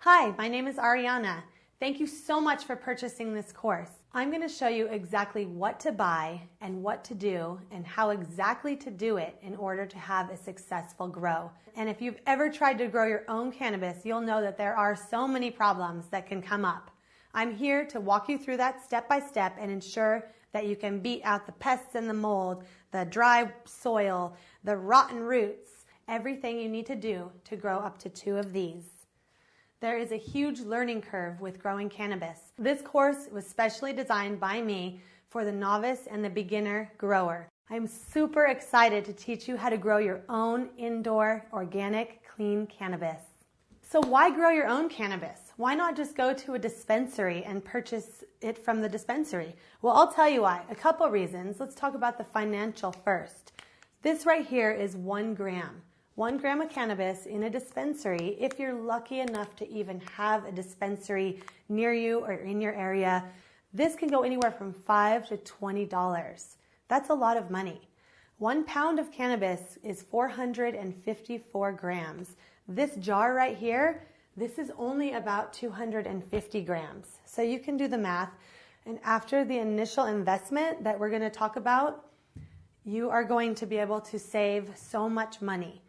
Hi, my name is Ariana. Thank you so much for purchasing this course. I'm going to show you exactly what to buy and what to do and how exactly to do it in order to have a successful grow. And if you've ever tried to grow your own cannabis, you'll know that there are so many problems that can come up. I'm here to walk you through that step by step and ensure that you can beat out the pests and the mold, the dry soil, the rotten roots, everything you need to do to grow up to 2 of these. There is a huge learning curve with growing cannabis. This course was specially designed by me for the novice and the beginner grower. I'm super excited to teach you how to grow your own indoor, organic, clean cannabis. So why grow your own cannabis? Why not just go to a dispensary and purchase it from the dispensary? Well, I'll tell you why. A couple reasons. Let's talk about the financial first. This right here is 1 gram. 1 gram of cannabis in a dispensary, if you're lucky enough to even have a dispensary near you or in your area, this can go anywhere from $5 to $20. That's a lot of money. 1 pound of cannabis is 454 grams. This jar right here, this is only about 250 grams. So you can do the math. And after the initial investment that we're going to talk about, you are going to be able to save so much money.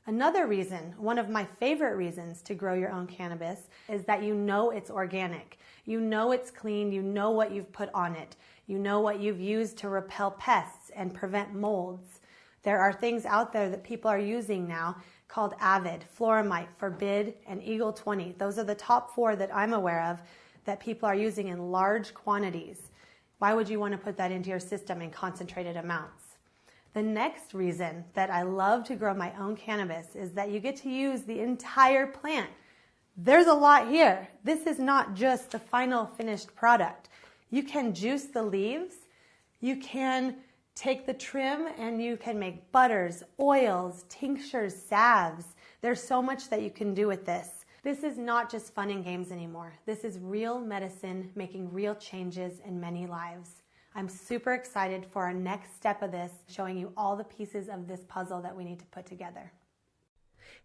Another reason, one of my favorite reasons to grow your own cannabis, is that you know it's organic. You know it's clean. You know what you've put on it. You know what you've used to repel pests and prevent molds. There are things out there that people are using now called Avid, Floramite, Forbid, and Eagle 20. Those are the top 4 that I'm aware of that people are using in large quantities. Why would you want to put that into your system in concentrated amounts? The next reason that I love to grow my own cannabis is that you get to use the entire plant. There's a lot here. This is not just the final finished product. You can juice the leaves, you can take the trim, and you can make butters, oils, tinctures, salves. There's so much that you can do with this. This is not just fun and games anymore. This is real medicine making real changes in many lives. I'm super excited for our next step of this, showing you all the pieces of this puzzle that we need to put together.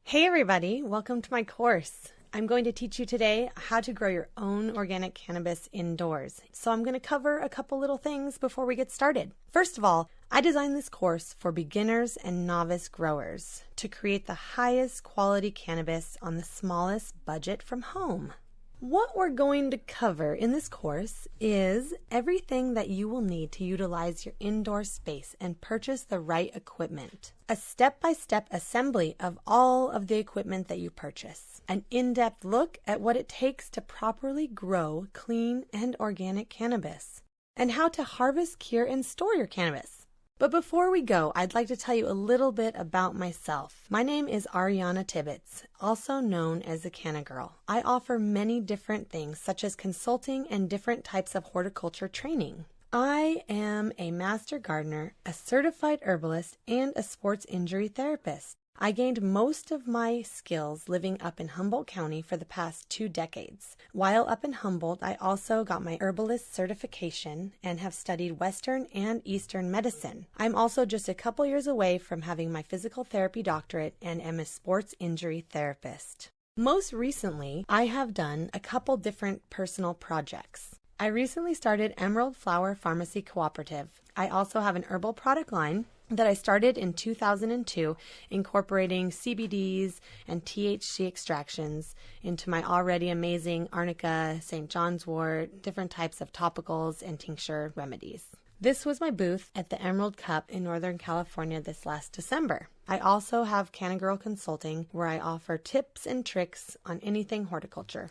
Hey everybody, welcome to my course. I'm going to teach you today how to grow your own organic cannabis indoors. So I'm going to cover a couple little things before we get started. First of all, I designed this course for beginners and novice growers to create the highest quality cannabis on the smallest budget from home. What we're going to cover in this course is everything that you will need to utilize your indoor space and purchase the right equipment. A step-by-step assembly of all of the equipment that you purchase. An in-depth look at what it takes to properly grow clean and organic cannabis. And how to harvest, cure, and store your cannabis. But before we go, I'd like to tell you a little bit about myself. My name is Ariana Tibbetts, also known as the Canna Girl. I offer many different things, such as consulting and different types of horticulture training. I am a master gardener, a certified herbalist, and a sports injury therapist. I gained most of my skills living up in Humboldt County for the past 2 decades. While up in Humboldt, I also got my herbalist certification and have studied Western and Eastern medicine. I'm also just a couple years away from having my physical therapy doctorate and am a sports injury therapist. Most recently, I have done a couple different personal projects. I recently started Emerald Flower Pharmacy Cooperative. I also have an herbal product line that I started in 2002, incorporating CBDs and THC extractions into my already amazing arnica, St. John's wort, different types of topicals and tincture remedies. This was my booth at the Emerald Cup in Northern California this last December. I also have Canna Girl Consulting, where I offer tips and tricks on anything horticulture.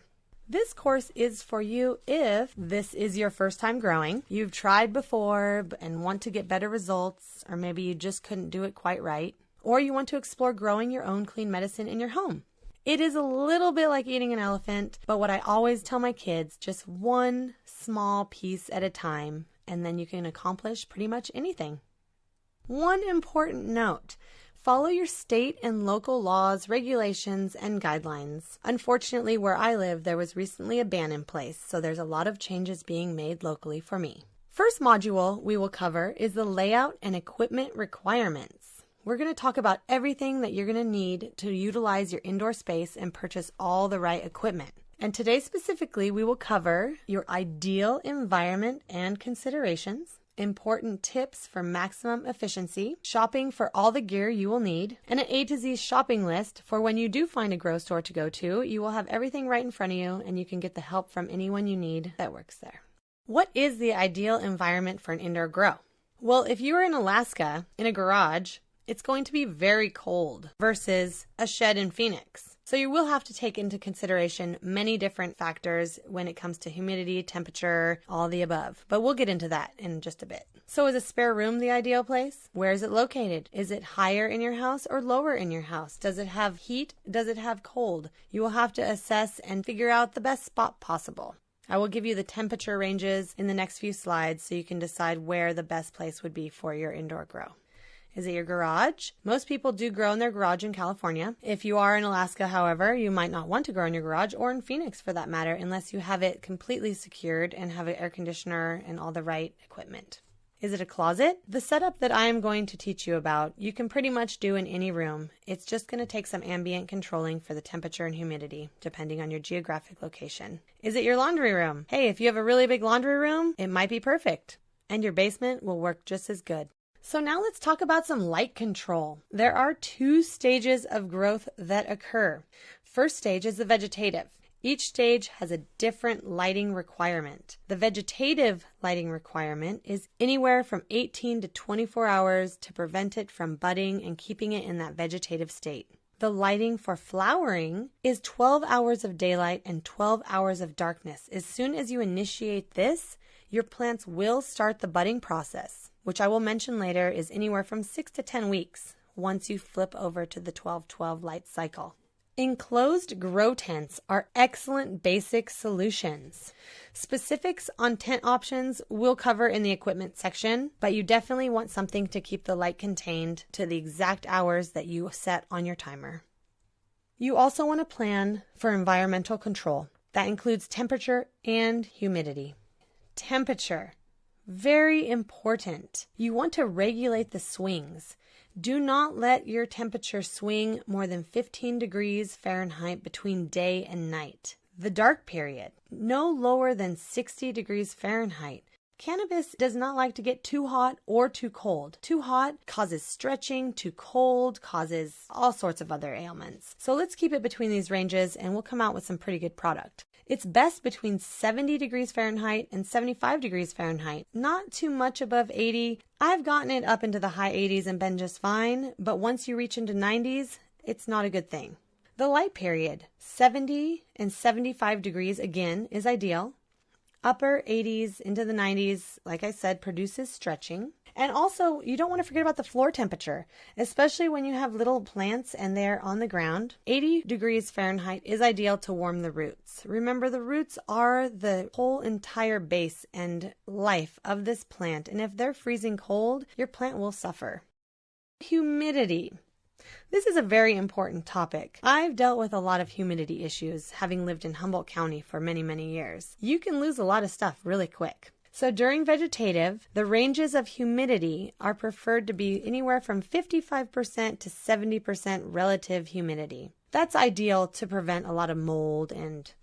This course is for you if this is your first time growing, you've tried before and want to get better results, or maybe you just couldn't do it quite right, or you want to explore growing your own clean medicine in your home. It is a little bit like eating an elephant, but what I always tell my kids, just one small piece at a time, and then you can accomplish pretty much anything. One important note. Follow your state and local laws, regulations, and guidelines. Unfortunately, where I live, there was recently a ban in place, so there's a lot of changes being made locally for me. First module we will cover is the layout and equipment requirements. we're going to talk about everything that you're going to need to utilize your indoor space and purchase all the right equipment. And today specifically, we will cover your ideal environment and considerations, important tips for maximum efficiency, shopping for all the gear you will need, and an A to Z shopping list for when you do find a grow store to go to. You will have everything right in front of you and you can get the help from anyone you need that works there. What is the ideal environment for an indoor grow? Well, if you are in Alaska in a garage, it's going to be very cold versus a shed in Phoenix. So you will have to take into consideration many different factors when it comes to humidity, temperature, all the above. But we'll get into that in just a bit. So is a spare room the ideal place? Where is it located? Is it higher in your house or lower in your house? Does it have heat? Does it have cold? You will have to assess and figure out the best spot possible. I will give you the temperature ranges in the next few slides so you can decide where the best place would be for your indoor grow. Is it your garage? Most people do grow in their garage in California. If you are in Alaska, however, you might not want to grow in your garage, or in Phoenix for that matter, unless you have it completely secured and have an air conditioner and all the right equipment. Is it a closet? The setup that I am going to teach you about, you can pretty much do in any room. It's just going to take some ambient controlling for the temperature and humidity, depending on your geographic location. Is it your laundry room? Hey, if you have a really big laundry room, it might be perfect. And your basement will work just as good. So now let's talk about some light control. There are 2 stages of growth that occur. First stage is the vegetative. Each stage has a different lighting requirement. The vegetative lighting requirement is anywhere from 18 to 24 hours to prevent it from budding and keeping it in that vegetative state. The lighting for flowering is 12 hours of daylight and 12 hours of darkness. As soon as you initiate this, your plants will start the budding process, which I will mention later is anywhere from 6 to 10 weeks once you flip over to the 12-12 light cycle. Enclosed grow tents are excellent basic solutions. Specifics on tent options we'll cover in the equipment section, but you definitely want something to keep the light contained to the exact hours that you set on your timer. You also want to plan for environmental control. That includes temperature and humidity. Temperature. Very important. You want to regulate the swings. Do not let your temperature swing more than 15 degrees Fahrenheit between day and night. The dark period, no lower than 60 degrees Fahrenheit. Cannabis does not like to get too hot or too cold. Too hot causes stretching, too cold causes all sorts of other ailments. So let's keep it between these ranges and we'll come out with some pretty good product. It's best between 70 degrees Fahrenheit and 75 degrees Fahrenheit. Not too much above 80. I've gotten it up into the high 80s and been just fine, but once you reach into 90s, it's not a good thing. The light period, 70 and 75 degrees again is ideal. Upper 80s into the 90s, like I said, produces stretching. And also, you don't want to forget about the floor temperature, especially when you have little plants and they're on the ground. 80 degrees Fahrenheit is ideal to warm the roots. Remember, the roots are the whole entire base and life of this plant, and if they're freezing cold, your plant will suffer. Humidity. This is a very important topic. I've dealt with a lot of humidity issues, having lived in Humboldt County for many, many years. You can lose a lot of stuff really quick. So during vegetative, the ranges of humidity are preferred to be anywhere from 55% to 70% relative humidity. That's ideal to prevent a lot of mold and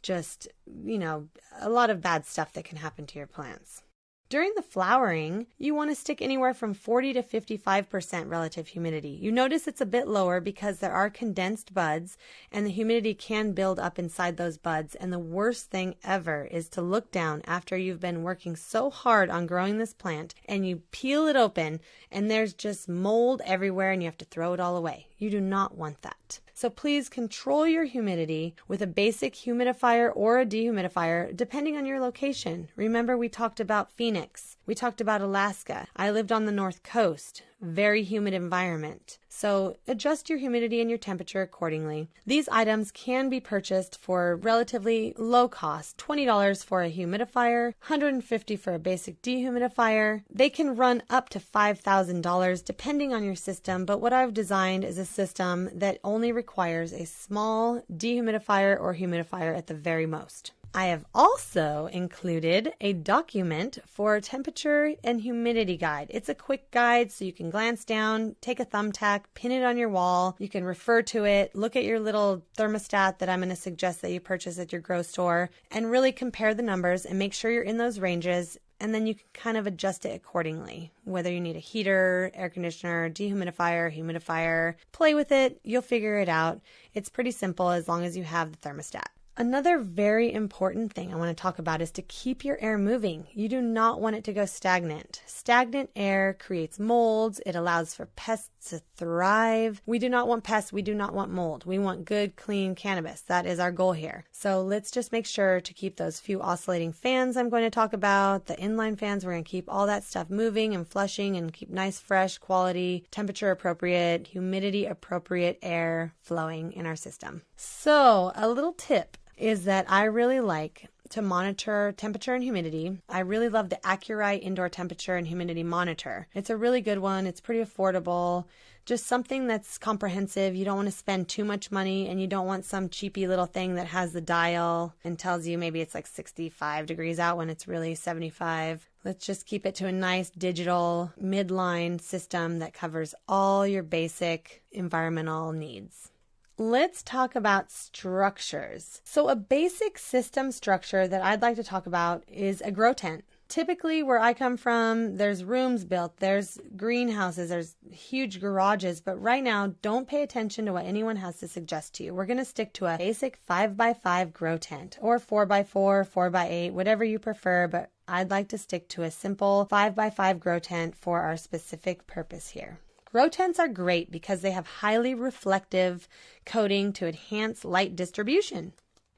just, a lot of bad stuff that can happen to your plants. During the flowering, you want to stick anywhere from 40 to 55% relative humidity. You notice it's a bit lower because there are condensed buds and the humidity can build up inside those buds. And the worst thing ever is to look down after you've been working so hard on growing this plant and you peel it open and there's just mold everywhere and you have to throw it all away. You do not want that. So please control your humidity with a basic humidifier or a dehumidifier, depending on your location. Remember, we talked about Phoenix. We talked about Alaska. I lived on the North Coast. Very humid environment. So adjust your humidity and your temperature accordingly. These items can be purchased for relatively low cost. $20 for a humidifier, $150 for a basic dehumidifier. They can run up to $5,000 depending on your system, but what I've designed is a system that only requires a small dehumidifier or humidifier at the very most. I have also included a document for temperature and humidity guide. It's a quick guide so you can glance down, take a thumbtack, pin it on your wall. You can refer to it, look at your little thermostat that I'm going to suggest that you purchase at your grocery store, and really compare the numbers and make sure you're in those ranges. And then you can kind of adjust it accordingly, whether you need a heater, air conditioner, dehumidifier, humidifier. Play with it. You'll figure it out. It's pretty simple as long as you have the thermostat. Another very important thing I want to talk about is to keep your air moving. You do not want it to go stagnant. Stagnant air creates molds. It allows for pests to thrive. We do not want pests. We do not want mold. We want good, clean cannabis. That is our goal here. So let's just make sure to keep those few oscillating fans I'm going to talk about. The inline fans, we're going to keep all that stuff moving and flushing and keep nice, fresh, quality, temperature appropriate, humidity appropriate air flowing in our system. So a little tip is that I really like to monitor temperature and humidity. I really love the Accuray indoor temperature and humidity monitor. It's a really good one. It's pretty affordable. Just something that's comprehensive. You don't want to spend too much money, and you don't want some cheapy little thing that has the dial and tells you maybe it's like 65 degrees out when it's really 75. Let's just keep it to a nice digital midline system that covers all your basic environmental needs. Let's talk about structures. So a basic system structure that I'd like to talk about is a grow tent. Typically where I come from, there's rooms built, there's greenhouses, there's huge garages, but right now don't pay attention to what anyone has to suggest to you. We're going to stick to a basic 5x5 grow tent or 4x4, 4x8, whatever you prefer, but I'd like to stick to a simple 5x5 grow tent for our specific purpose here. Grow tents are great because they have highly reflective coating to enhance light distribution.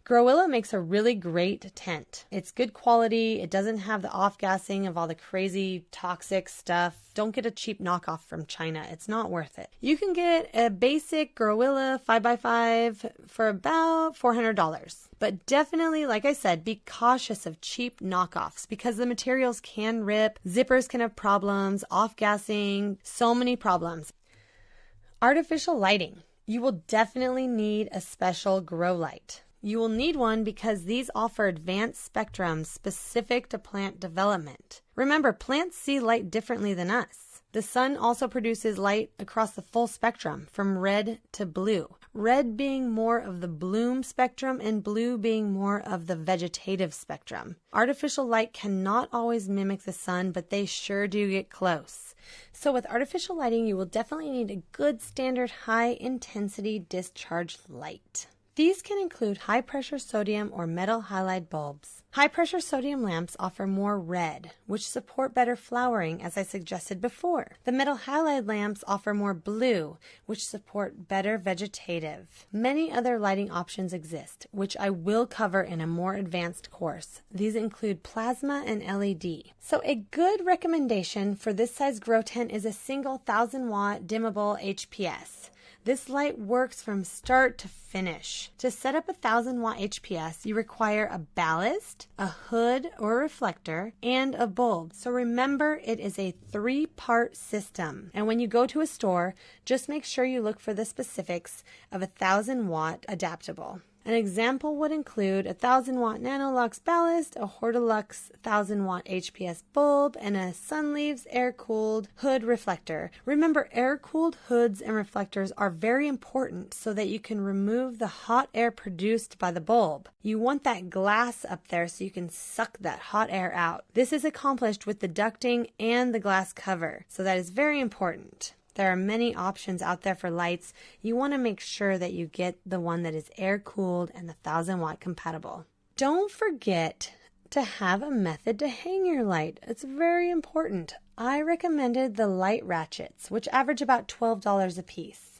Growilla makes a really great tent. It's good quality. It doesn't have the off-gassing of all the crazy toxic stuff. Don't get a cheap knockoff from China. It's not worth it. You can get a basic Growilla 5x5 for about $400. But definitely, like I said, be cautious of cheap knockoffs because the materials can rip, zippers can have problems, off-gassing, so many problems. Artificial lighting. You will definitely need a special grow light. You will need one because these offer advanced spectrums specific to plant development. Remember, plants see light differently than us. The sun also produces light across the full spectrum, from red to blue. Red being more of the bloom spectrum and blue being more of the vegetative spectrum. Artificial light cannot always mimic the sun, but they sure do get close. So with artificial lighting, you will definitely need a good standard high-intensity discharge light. These can include high-pressure sodium or metal halide bulbs. High-pressure sodium lamps offer more red, which support better flowering, as I suggested before. The metal halide lamps offer more blue, which support better vegetative. Many other lighting options exist, which I will cover in a more advanced course. These include plasma and LED. So a good recommendation for this size grow tent is a single 1,000-watt dimmable HPS. This light works from start to finish. To set up a 1,000-watt HPS, you require a ballast, a hood or reflector, and a bulb. So remember, it is a 3-part system. And when you go to a store, just make sure you look for the specifics of a 1,000-watt adaptable. An example would include a 1,000-watt Nanolux ballast, a Hortilux 1,000-watt HPS bulb, and a Sunleaves air-cooled hood reflector. Remember, air-cooled hoods and reflectors are very important so that you can remove the hot air produced by the bulb. You want that glass up there so you can suck that hot air out. This is accomplished with the ducting and the glass cover, so that is very important. There are many options out there for lights. You want to make sure that you get the one that is air-cooled and the 1,000-watt compatible. Don't forget to have a method to hang your light. It's very important. I recommended the light ratchets, which average about $12 a piece.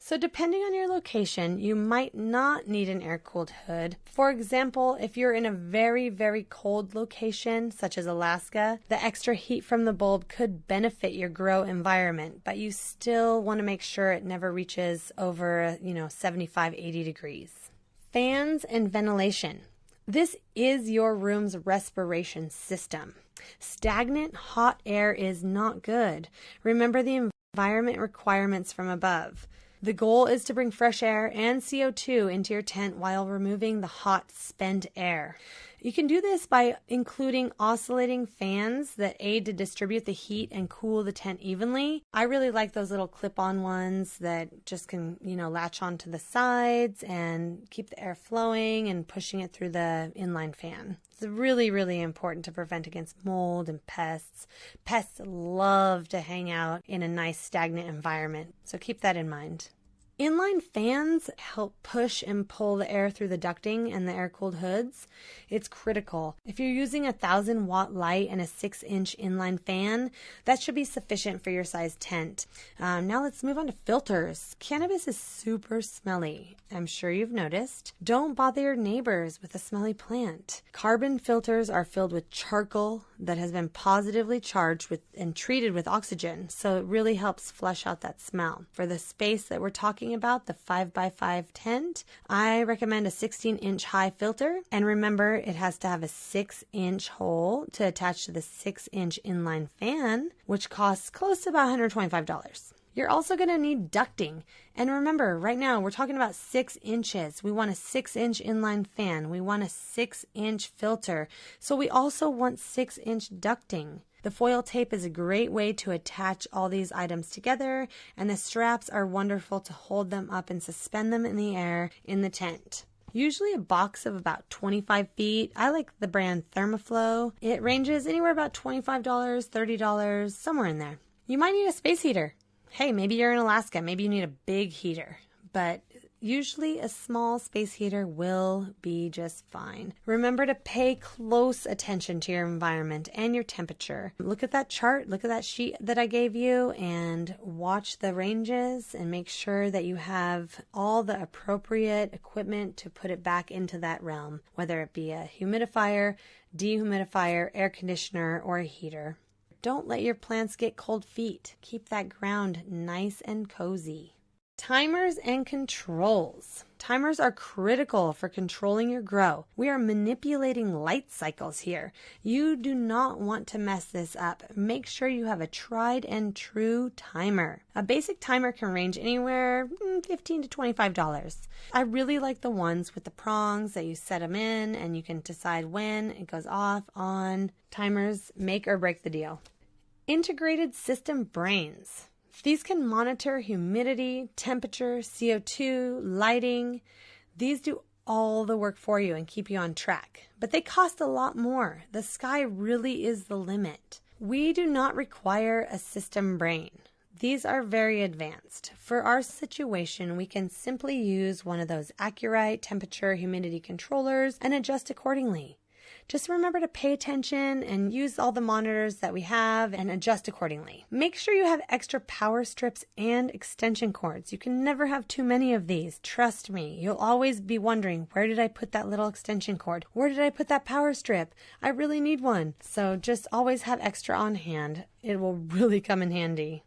So depending on your location, you might not need an air-cooled hood. For example, if you're in a very, very cold location, such as Alaska, the extra heat from the bulb could benefit your grow environment, but you still want to make sure it never reaches over, 75, 80 degrees. Fans and ventilation. This is your room's respiration system. Stagnant hot air is not good. Remember the environment requirements from above. The goal is to bring fresh air and CO2 into your tent while removing the hot, spent air. You can do this by including oscillating fans that aid to distribute the heat and cool the tent evenly. I really like those little clip-on ones that just can, latch onto the sides and keep the air flowing and pushing it through the inline fan. It's really, really important to prevent against mold and pests. Pests love to hang out in a nice stagnant environment, so keep that in mind. Inline fans help push and pull the air through the ducting and the air-cooled hoods. It's critical. If you're using a 1,000-watt light and a 6-inch inline fan, that should be sufficient for your size tent. Now let's move on to filters. Cannabis is super smelly. I'm sure you've noticed. Don't bother your neighbors with a smelly plant. Carbon filters are filled with charcoal that has been positively charged with and treated with oxygen, so it really helps flush out that smell. For the space that we're talking about, the 5x5 tent, I recommend a 16-inch high filter, and remember it has to have a 6-inch hole to attach to the 6-inch inline fan, which costs close to about $125. You're also going to need ducting. And remember, right now we're talking about 6 inches. We want a 6-inch inline fan. We want a 6-inch filter. So we also want 6-inch ducting. The foil tape is a great way to attach all these items together, and the straps are wonderful to hold them up and suspend them in the air in the tent. Usually a box of about 25 feet. I like the brand Thermoflow. It ranges anywhere about $25, $30, somewhere in there. You might need a space heater. Hey, maybe you're in Alaska. Maybe you need a big heater. But usually a small space heater will be just fine. Remember to pay close attention to your environment and your temperature. Look at that chart, look at that sheet that I gave you, and watch the ranges and make sure that you have all the appropriate equipment to put it back into that realm, whether it be a humidifier, dehumidifier, air conditioner, or a heater. Don't let your plants get cold feet. Keep that ground nice and cozy. Timers and controls. Timers are critical for controlling your grow. We are manipulating light cycles here. You do not want to mess this up. Make sure you have a tried and true timer. A basic timer can range anywhere $15 to $25. I really like the ones with the prongs that you set them in and you can decide when it goes off, on. Timers make or break the deal. Integrated system brains. These can monitor humidity, temperature, CO2, lighting. These do all the work for you and keep you on track. But they cost a lot more. The sky really is the limit. We do not require a system brain. These are very advanced. For our situation, we can simply use one of those Accurite temperature humidity controllers and adjust accordingly. Just remember to pay attention and use all the monitors that we have and adjust accordingly. Make sure you have extra power strips and extension cords. You can never have too many of these. Trust me, you'll always be wondering, where did I put that little extension cord? Where did I put that power strip? I really need one. So just always have extra on hand. It will really come in handy.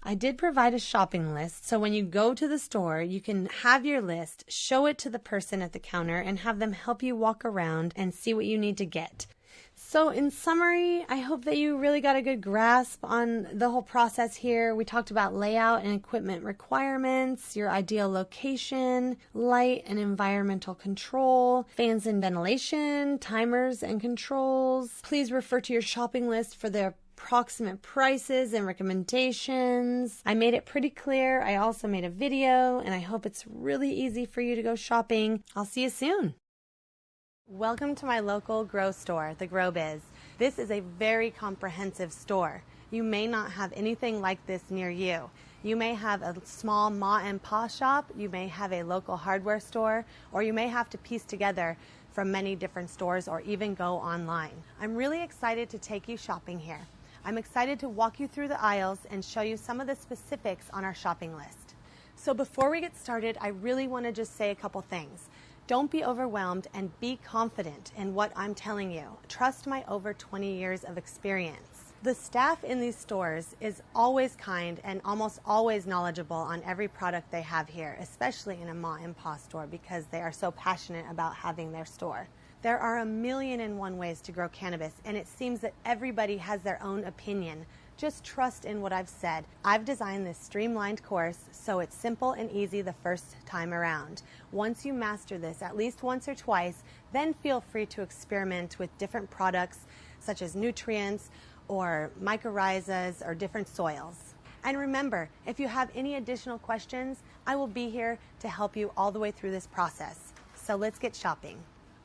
I did provide a shopping list, so when you go to the store, you can have your list, show it to the person at the counter, and have them help you walk around and see what you need to get. So in summary, I hope that you really got a good grasp on the whole process here. We talked about layout and equipment requirements, your ideal location, light and environmental control, fans and ventilation, timers and controls. Please refer to your shopping list for the approximate prices and recommendations. I made it pretty clear. I also made a video, and I hope it's really easy for you to go shopping. I'll see you soon. Welcome to my local grow store, The Grow Biz. This is a very comprehensive store. You may not have anything like this near you. You may have a small ma and pa shop, you may have a local hardware store, or you may have to piece together from many different stores or even go online. I'm really excited to take you shopping here. I'm excited to walk you through the aisles and show you some of the specifics on our shopping list. So before we get started, I really want to just say a couple things. Don't be overwhelmed and be confident in what I'm telling you. Trust my over 20 years of experience. The staff in these stores is always kind and almost always knowledgeable on every product they have here, especially in a ma and pa store because they are so passionate about having their store. There are 1,000,001 ways to grow cannabis, and it seems that everybody has their own opinion, Just trust in what I've said. I've designed this streamlined course so it's simple and easy the first time around. Once you master this at least once or twice, then feel free to experiment with different products such as nutrients or mycorrhizas or different soils. And remember, if you have any additional questions, I will be here to help you all the way through this process. So let's get shopping.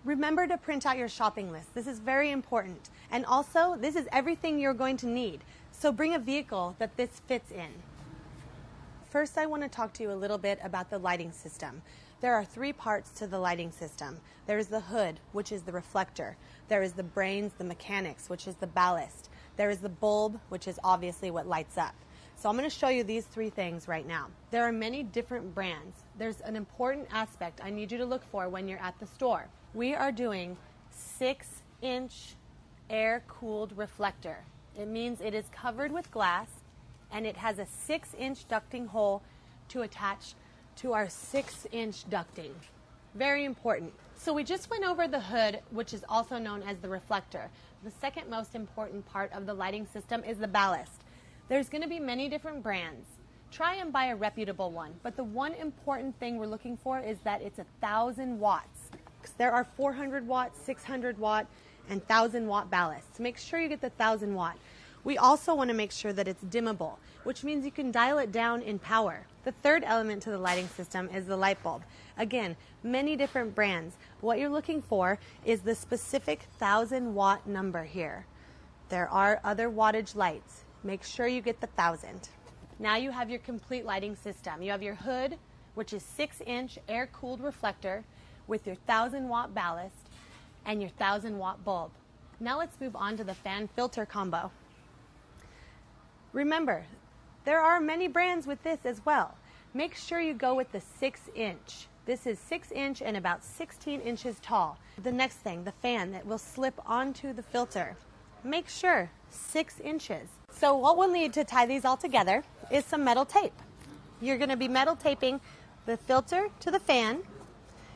Remember to print out your shopping list. This is very important. And also, this is everything you're going to need. So bring a vehicle that this fits in. First, I want to talk to you a little bit about the lighting system. There are 3 parts to the lighting system. There is the hood, which is the reflector. There is the brains, the mechanics, which is the ballast. There is the bulb, which is obviously what lights up. So I'm going to show you these 3 things right now. There are many different brands. There's an important aspect I need you to look for when you're at the store. We are doing 6-inch air-cooled reflector. It means it is covered with glass and it has a 6-inch ducting hole to attach to our 6-inch ducting. Very important. So we just went over the hood, which is also known as the reflector. The second most important part of the lighting system is the ballast. There's going to be many different brands. Try and buy a reputable one, but the one important thing we're looking for is that it's 1,000 watts. There are 400 watt, 600 watt, and 1,000 watt ballasts. Make sure you get the 1,000 watt. We also want to make sure that it's dimmable, which means you can dial it down in power. The third element to the lighting system is the light bulb. Again, many different brands. What you're looking for is the specific 1,000 watt number here. There are other wattage lights. Make sure you get the 1,000. Now you have your complete lighting system. You have your hood, which is 6-inch air-cooled reflector with your 1,000 watt ballast and your 1,000 watt bulb. Now let's move on to the fan filter combo. Remember, there are many brands with this as well. Make sure you go with the 6-inch. This is 6-inch and about 16 inches tall. The next thing, the fan that will slip onto the filter. Make sure 6 inches. So what we'll need to tie these all together is some metal tape. You're going to be metal taping the filter to the fan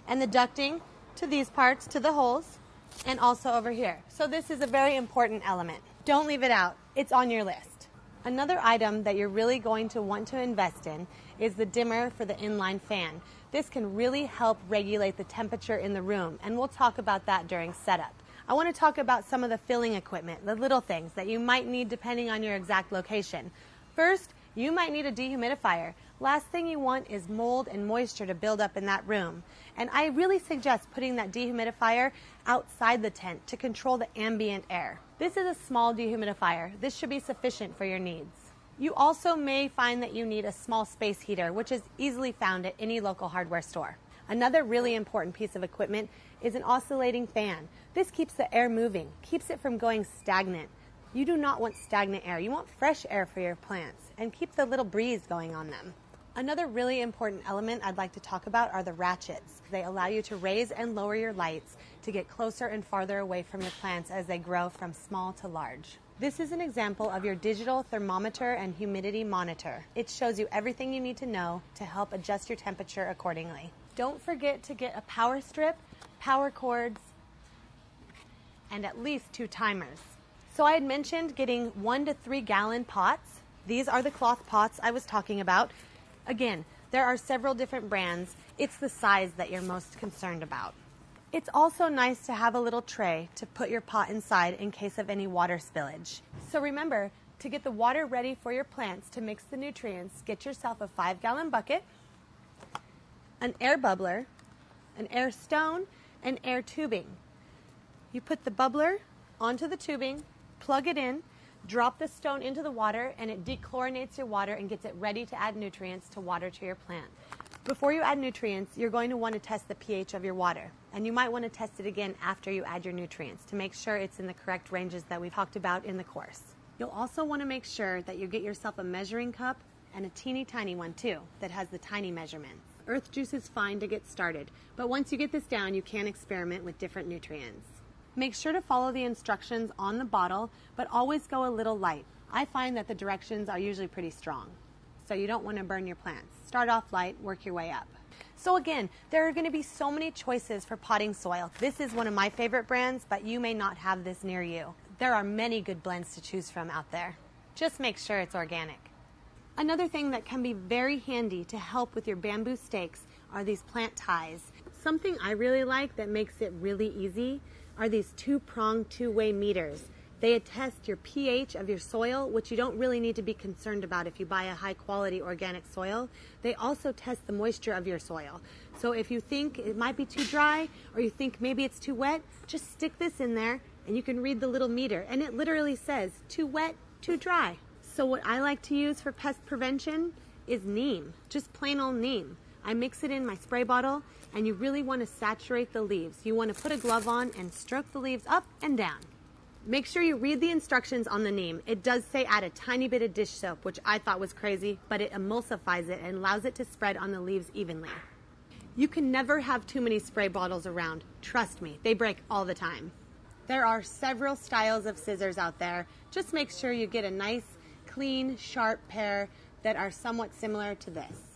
and the ducting to these parts, to the holes, and also over here. So this is a very important element. Don't leave it out. It's on your list. Another item that you're really going to want to invest in is the dimmer for the inline fan. This can really help regulate the temperature in the room, and we'll talk about that during setup. I want to talk about some of the filling equipment, the little things that you might need depending on your exact location. First, you might need a dehumidifier. Last thing you want is mold and moisture to build up in that room. And I really suggest putting that dehumidifier outside the tent to control the ambient air. This is a small dehumidifier. This should be sufficient for your needs. You also may find that you need a small space heater, which is easily found at any local hardware store. Another really important piece of equipment is an oscillating fan. This keeps the air moving, keeps it from going stagnant. You do not want stagnant air. You want fresh air for your plants and keep the little breeze going on them. Another really important element I'd like to talk about are the ratchets. They allow you to raise and lower your lights to get closer and farther away from your plants as they grow from small to large. This is an example of your digital thermometer and humidity monitor. It shows you everything you need to know to help adjust your temperature accordingly. Don't forget to get a power strip, power cords, and at least 2 timers. So I had mentioned getting 1 to 3 gallon pots. These are the cloth pots I was talking about. Again, there are several different brands. It's the size that you're most concerned about. It's also nice to have a little tray to put your pot inside in case of any water spillage. So remember, to get the water ready for your plants to mix the nutrients, get yourself a 5-gallon bucket, an air bubbler, an air stone, and air tubing. You put the bubbler onto the tubing, plug it in, drop the stone into the water, and it dechlorinates your water and gets it ready to add nutrients to water to your plant. Before you add nutrients, you're going to want to test the pH of your water, and you might want to test it again after you add your nutrients to make sure it's in the correct ranges that we've talked about in the course. You'll also want to make sure that you get yourself a measuring cup and a teeny tiny one too that has the tiny measurements. Earth juice is fine to get started, but once you get this down, you can experiment with different nutrients. Make sure to follow the instructions on the bottle, but always go a little light. I find that the directions are usually pretty strong, so you don't want to burn your plants. Start off light, work your way up. So again, there are going to be so many choices for potting soil. This is one of my favorite brands, but you may not have this near you. There are many good blends to choose from out there. Just make sure it's organic. Another thing that can be very handy to help with your bamboo stakes are these plant ties. Something I really like that makes it really easy are these two-pronged two-way meters. They attest your pH of your soil, which you don't really need to be concerned about if you buy a high-quality organic soil. They also test the moisture of your soil. So if you think it might be too dry or you think maybe it's too wet, just stick this in there and you can read the little meter. And it literally says too wet, too dry. So what I like to use for pest prevention is neem, just plain old neem. I mix it in my spray bottle, and you really want to saturate the leaves. You want to put a glove on and stroke the leaves up and down. Make sure you read the instructions on the neem. It does say add a tiny bit of dish soap, which I thought was crazy, but it emulsifies it and allows it to spread on the leaves evenly. You can never have too many spray bottles around. Trust me, they break all the time. There are several styles of scissors out there. Just make sure you get a nice, clean, sharp pair that are somewhat similar to this.